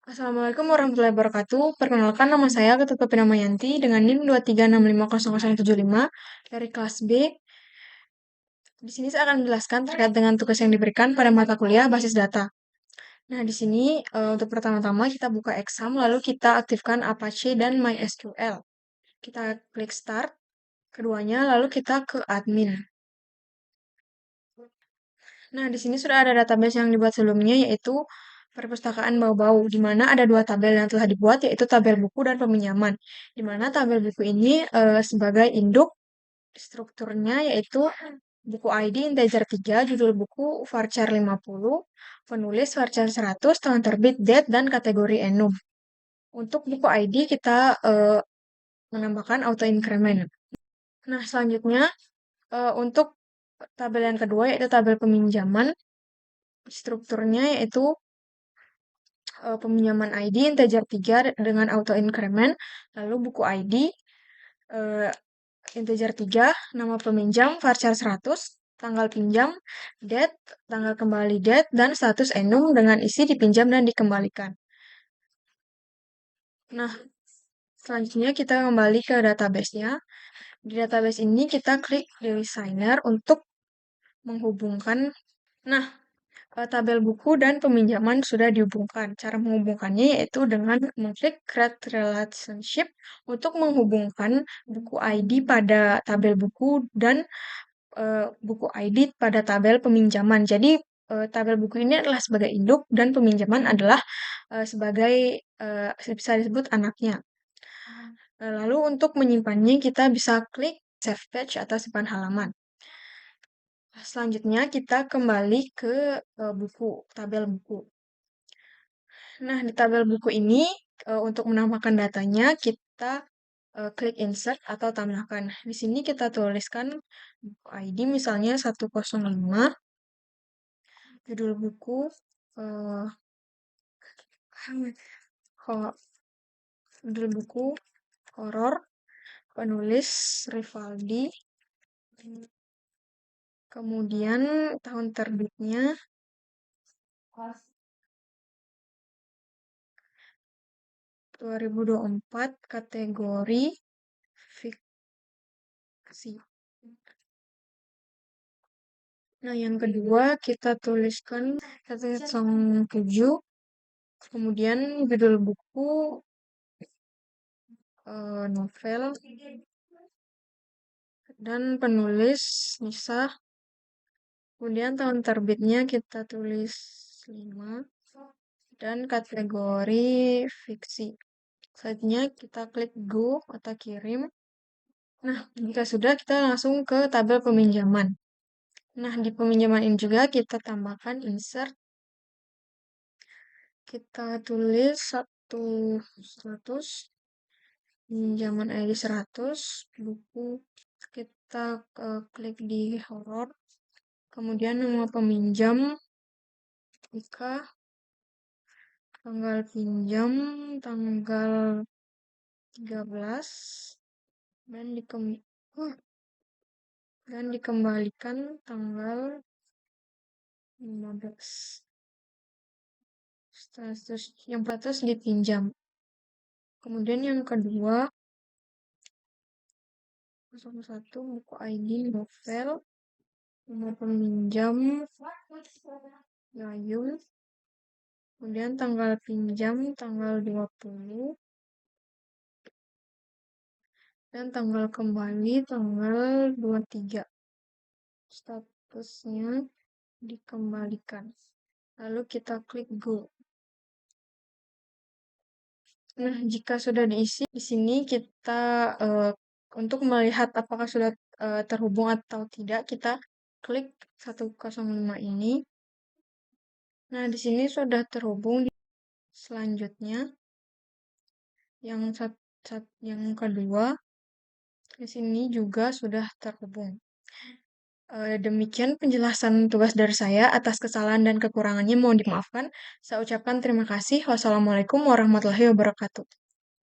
Assalamualaikum warahmatullahi wabarakatuh. Perkenalkan nama saya Ketut Yanti dengan NIM 236650075 dari kelas B. Di sini saya akan menjelaskan terkait dengan tugas yang diberikan pada mata kuliah basis data. Nah, di sini untuk pertama-tama kita buka exam, lalu kita aktifkan Apache dan MySQL. Kita klik start, keduanya, lalu kita ke admin. Nah, di sini sudah ada database yang dibuat sebelumnya, yaitu perpustakaan Bau-Bau, di mana ada dua tabel yang telah dibuat, yaitu tabel buku dan peminjaman. Di mana tabel buku ini sebagai induk strukturnya yaitu buku ID integer 3, judul buku varchar 50, penulis varchar 100, tahun terbit, date, dan kategori enum. Untuk buku ID kita menambahkan auto increment. Nah, selanjutnya untuk tabel yang kedua yaitu tabel peminjaman, strukturnya yaitu peminjaman ID integer 3 dengan auto increment, lalu buku ID integer 3, nama peminjam varchar 100, tanggal pinjam, date, tanggal kembali date, dan status enum dengan isi dipinjam dan dikembalikan. Nah, selanjutnya kita kembali ke database-nya. Di database ini kita klik designer untuk menghubungkan. Nah, tabel buku dan peminjaman sudah dihubungkan. Cara menghubungkannya yaitu dengan mengklik Create Relationship untuk menghubungkan buku ID pada tabel buku dan buku ID pada tabel peminjaman. Jadi, tabel buku ini adalah sebagai induk dan peminjaman adalah sebagai bisa disebut anaknya. Lalu untuk menyimpannya kita bisa klik Save Page atau simpan halaman. Selanjutnya kita kembali ke buku, tabel buku. Nah, di tabel buku ini untuk menambahkan datanya kita klik insert atau tambahkan. Di sini kita tuliskan buku ID misalnya 105, judul buku judul buku horor, penulis Rivaldi, kemudian tahun terbitnya 2024, kategori fiksi. Nah, yang kedua kita tuliskan 107, kemudian judul buku novel, dan penulis Nisa. Kemudian tahun terbitnya kita tulis 5, dan kategori fiksi. Selanjutnya kita klik go atau kirim. Nah, jika sudah kita langsung ke tabel peminjaman. Nah, di peminjaman ini juga kita tambahkan insert. Kita tulis 100, pinjaman ID 100, buku kita klik di horor. Kemudian nama peminjam Ika, tanggal pinjam tanggal 13, dan dikembalikan tanggal 15. Status yang status dipinjam. Kemudian yang kedua 01 buku ID novel, nomor peminjam Gayung, kemudian tanggal pinjam tanggal 20, dan tanggal kembali tanggal 23. Statusnya dikembalikan. Lalu kita klik go. Nah, jika sudah diisi di sini kita untuk melihat apakah sudah terhubung atau tidak, kita klik 105 ini. Nah, di sini sudah terhubung. Selanjutnya yang kedua di sini juga sudah terhubung. Demikian penjelasan tugas dari saya. Atas kesalahan dan kekurangannya mohon dimaafkan. Saya ucapkan terima kasih. Wassalamualaikum warahmatullahi wabarakatuh.